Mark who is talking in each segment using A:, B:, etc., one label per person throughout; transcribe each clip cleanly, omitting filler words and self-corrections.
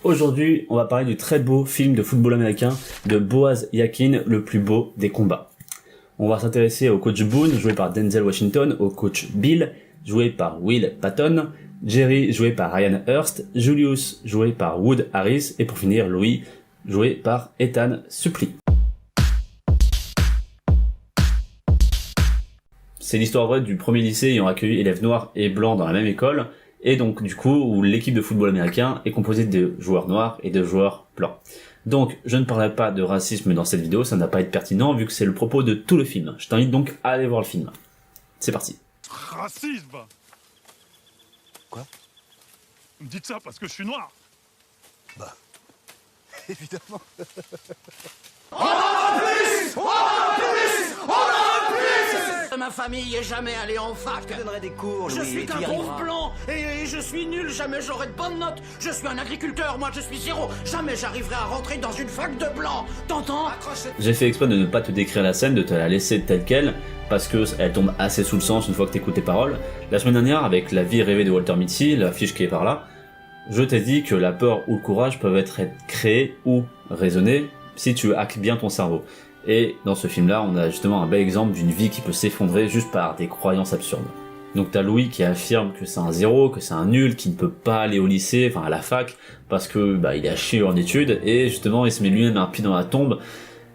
A: Aujourd'hui, on va parler du très beau film de football américain de Boaz Yakin, le plus beau des combats. On va s'intéresser au coach Boone, joué par Denzel Washington, au coach Bill, joué par Will Patton, Jerry, joué par Ryan Hurst, Julius, joué par Wood Harris, et pour finir, Louis, joué par Ethan Suplee. C'est l'histoire vraie du premier lycée ayant accueilli élèves noirs et blancs dans la même école, et donc du coup où l'équipe de football américain est composée de joueurs noirs et de joueurs blancs. Donc je ne parlerai pas de racisme dans cette vidéo, ça n'a pas être pertinent vu que c'est le propos de tout le film. Je t'invite donc à aller voir le film. C'est parti.
B: Racisme?
C: Quoi?
B: Vous me dites ça parce que je suis noir?
C: Bah, évidemment.
D: Ma famille est jamais allée en fac.
C: Je te donnerai des cours,
D: Je
C: Louis,
D: suis
C: et tu
D: qu'un
C: y
D: pauvre
C: arriveras.
D: blanc et je suis nul, jamais j'aurai de bonnes notes. Je suis un agriculteur, moi je suis zéro. Jamais j'arriverai à rentrer dans une fac de blanc. T'entends?
A: J'ai fait exprès de ne pas te décrire la scène, de te la laisser telle quelle, parce que elle tombe assez sous le sens une fois que t'écoutes les paroles. La semaine dernière, avec La vie rêvée de Walter Mitty, l'affiche qui est par là, je t'ai dit que la peur ou le courage peuvent être créés ou raisonnés si tu hackes bien ton cerveau. Et dans ce film-là, on a justement un bel exemple d'une vie qui peut s'effondrer juste par des croyances absurdes. Donc t'as Louis qui affirme que c'est un zéro, que c'est un nul, qui ne peut pas aller au lycée, enfin à la fac, parce que il est à chier en études, et justement il se met lui-même un pied dans la tombe.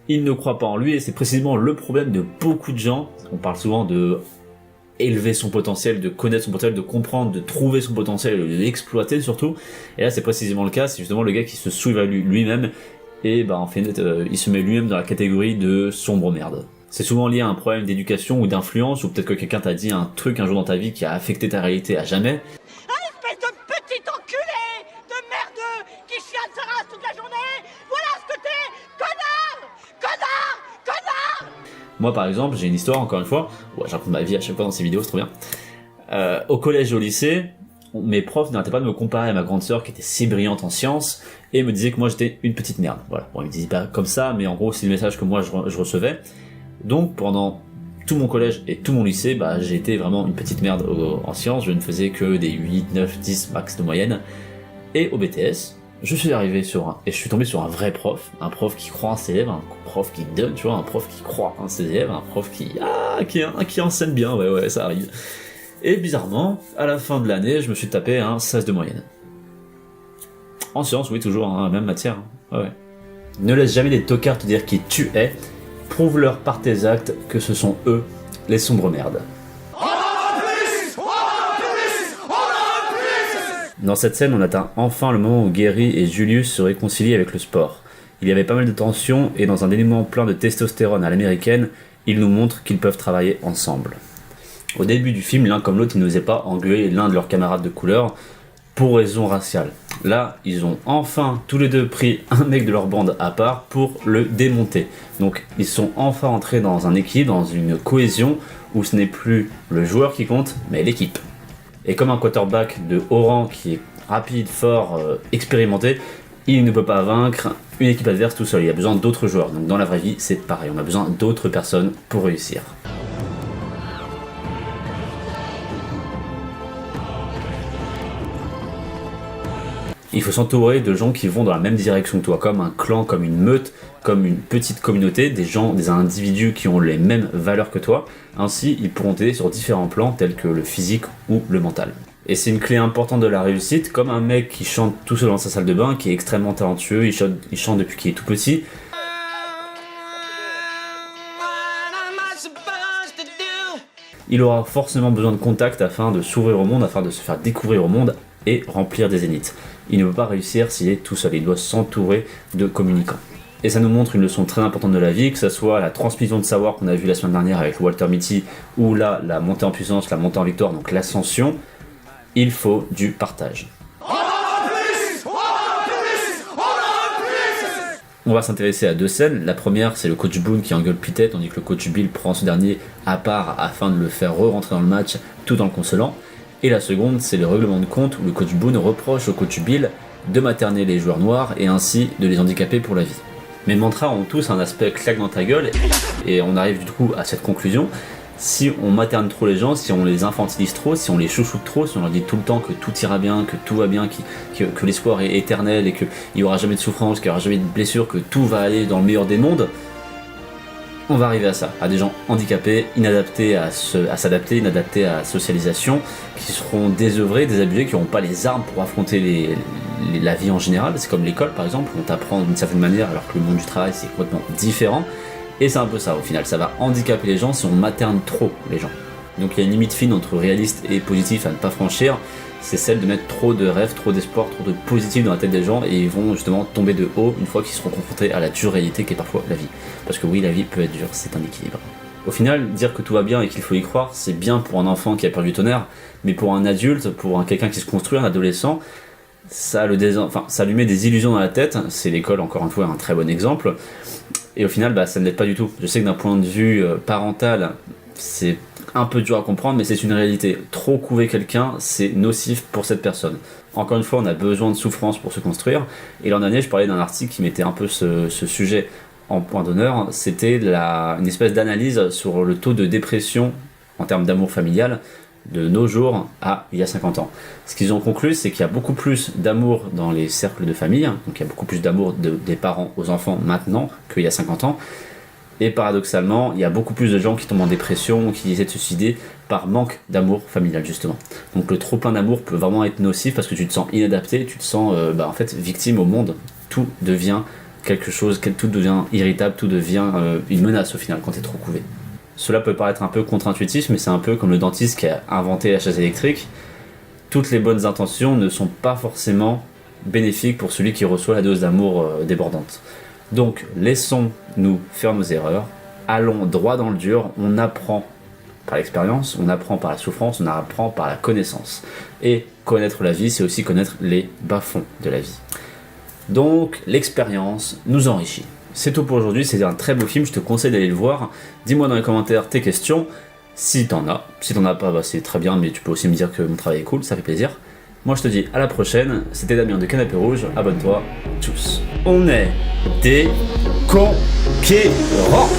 A: Il ne croit pas en lui, et c'est précisément le problème de beaucoup de gens. On parle souvent de élever son potentiel, de connaître son potentiel, de comprendre, de trouver son potentiel, de l'exploiter surtout. Et là c'est précisément le cas, c'est justement le gars qui se sous-évalue lui-même, et en fait il se met lui-même dans la catégorie de sombre merde. C'est souvent lié à un problème d'éducation ou d'influence, ou peut-être que quelqu'un t'a dit un truc un jour dans ta vie qui a affecté ta réalité à jamais.
E: Espèce de petit enculé de merdeux qui chiale sa race toute la journée. Voilà ce que t'es, connard, connard, connard.
A: Moi par exemple, j'ai une histoire encore une fois, ouais, je raconte ma vie à chaque fois dans ces vidéos, c'est trop bien. Au collège et au lycée, mes profs n'arrêtaient pas de me comparer à ma grande sœur qui était si brillante en sciences, et me disaient que moi j'étais une petite merde. Voilà, bon ils me disaient pas comme ça, mais en gros c'est le message que moi je recevais. Donc pendant tout mon collège et tout mon lycée, j'ai été vraiment une petite merde en sciences, je ne faisais que des 8, 9, 10 max de moyenne. Et au BTS, je suis tombé sur un vrai prof, un prof qui croit en ses élèves, un prof qui donne, tu vois, un prof qui croit en ses élèves, un prof qui enseigne bien, ouais, ça arrive. Et bizarrement, à la fin de l'année, je me suis tapé un 16 de moyenne. En sciences, oui, toujours, même matière, ouais. Ne laisse jamais des tocards te dire qui tu es, prouve-leur par tes actes que ce sont eux, les sombres merdes. Dans cette scène, on atteint enfin le moment où Gary et Julius se réconcilient avec le sport. Il y avait pas mal de tensions, et dans un dénouement plein de testostérone à l'américaine, ils nous montrent qu'ils peuvent travailler ensemble. Au début du film, l'un comme l'autre, ils n'osaient pas engueuler l'un de leurs camarades de couleur pour raison raciale. Là, ils ont enfin tous les deux pris un mec de leur bande à part pour le démonter. Donc, ils sont enfin entrés dans un équilibre, dans une cohésion où ce n'est plus le joueur qui compte, mais l'équipe. Et comme un quarterback de haut rang qui est rapide, fort, expérimenté, il ne peut pas vaincre une équipe adverse tout seul. Il y a besoin d'autres joueurs. Donc, dans la vraie vie, c'est pareil. On a besoin d'autres personnes pour réussir. Il faut s'entourer de gens qui vont dans la même direction que toi, comme un clan, comme une meute, comme une petite communauté, des individus qui ont les mêmes valeurs que toi. Ainsi, ils pourront t'aider sur différents plans, tels que le physique ou le mental. Et c'est une clé importante de la réussite, comme un mec qui chante tout seul dans sa salle de bain, qui est extrêmement talentueux, il chante depuis qu'il est tout petit. Il aura forcément besoin de contact afin de s'ouvrir au monde, afin de se faire découvrir au monde et remplir des zéniths. Il ne peut pas réussir s'il est tout seul, il doit s'entourer de communicants. Et ça nous montre une leçon très importante de la vie, que ce soit la transmission de savoir qu'on a vu la semaine dernière avec Walter Mitty, ou là, la montée en puissance, la montée en victoire, donc l'ascension. Il faut du partage. On va s'intéresser à deux scènes. La première, c'est le coach Boone qui engueule Pitet, tandis que le coach Bill prend ce dernier à part afin de le faire re-rentrer dans le match tout en le consolant. Et la seconde, c'est le règlement de compte où le coach Boone reproche au coach Bill de materner les joueurs noirs et ainsi de les handicaper pour la vie. Mes mantras ont tous un aspect claque dans ta gueule, et on arrive du coup à cette conclusion, si on materne trop les gens, si on les infantilise trop, si on les chouchoute trop, si on leur dit tout le temps que tout ira bien, que tout va bien, que l'espoir est éternel et qu'il n'y aura jamais de souffrance, qu'il n'y aura jamais de blessure, que tout va aller dans le meilleur des mondes, on va arriver à ça, à des gens handicapés, inadaptés à s'adapter, inadaptés à la socialisation, qui seront désœuvrés, désabusés, qui n'auront pas les armes pour affronter la vie en général. C'est comme l'école par exemple, on t'apprend d'une certaine manière alors que le monde du travail c'est complètement différent. Et c'est un peu ça au final, ça va handicaper les gens si on materne trop les gens. Donc il y a une limite fine entre réaliste et positif à ne pas franchir, c'est celle de mettre trop de rêves, trop d'espoir, trop de positif dans la tête des gens et ils vont justement tomber de haut une fois qu'ils seront confrontés à la dure réalité qui est parfois la vie. Parce que oui, la vie peut être dure, c'est un équilibre. Au final, dire que tout va bien et qu'il faut y croire, c'est bien pour un enfant qui a peur du tonnerre, mais pour un adulte, pour quelqu'un qui se construit, un adolescent, ça lui met des illusions dans la tête, c'est l'école encore une fois un très bon exemple, et au final ça ne l'aide pas du tout. Je sais que d'un point de vue parental, c'est un peu dur à comprendre, mais c'est une réalité. Trop couver quelqu'un, c'est nocif pour cette personne. Encore une fois, on a besoin de souffrance pour se construire, et l'an dernier je parlais d'un article qui mettait un peu ce sujet en point d'honneur, c'était une espèce d'analyse sur le taux de dépression en termes d'amour familial de nos jours à il y a 50 ans. Ce qu'ils ont conclu, c'est qu'il y a beaucoup plus d'amour dans les cercles de famille, donc il y a beaucoup plus d'amour des parents aux enfants maintenant qu'il y a 50 ans, et paradoxalement, il y a beaucoup plus de gens qui tombent en dépression, qui essaient de se suicider par manque d'amour familial justement. Donc le trop plein d'amour peut vraiment être nocif parce que tu te sens inadapté, tu te sens en fait victime au monde, tout devient quelque chose, tout devient irritable, tout devient une menace au final quand tu es trop couvé. Cela peut paraître un peu contre-intuitif, mais c'est un peu comme le dentiste qui a inventé la chaise électrique. Toutes les bonnes intentions ne sont pas forcément bénéfiques pour celui qui reçoit la dose d'amour débordante. Donc laissons-nous faire nos erreurs, allons droit dans le dur, on apprend par l'expérience, on apprend par la souffrance, on apprend par la connaissance. Et connaître la vie, c'est aussi connaître les bas-fonds de la vie. Donc l'expérience nous enrichit. C'est tout pour aujourd'hui, c'est un très beau film, je te conseille d'aller le voir. Dis-moi dans les commentaires tes questions, si t'en as. Si t'en as pas, c'est très bien, mais tu peux aussi me dire que mon travail est cool, ça fait plaisir. Moi je te dis à la prochaine, c'était Damien de Canapé Rouge, abonne-toi, tchuss. On est des conquérants.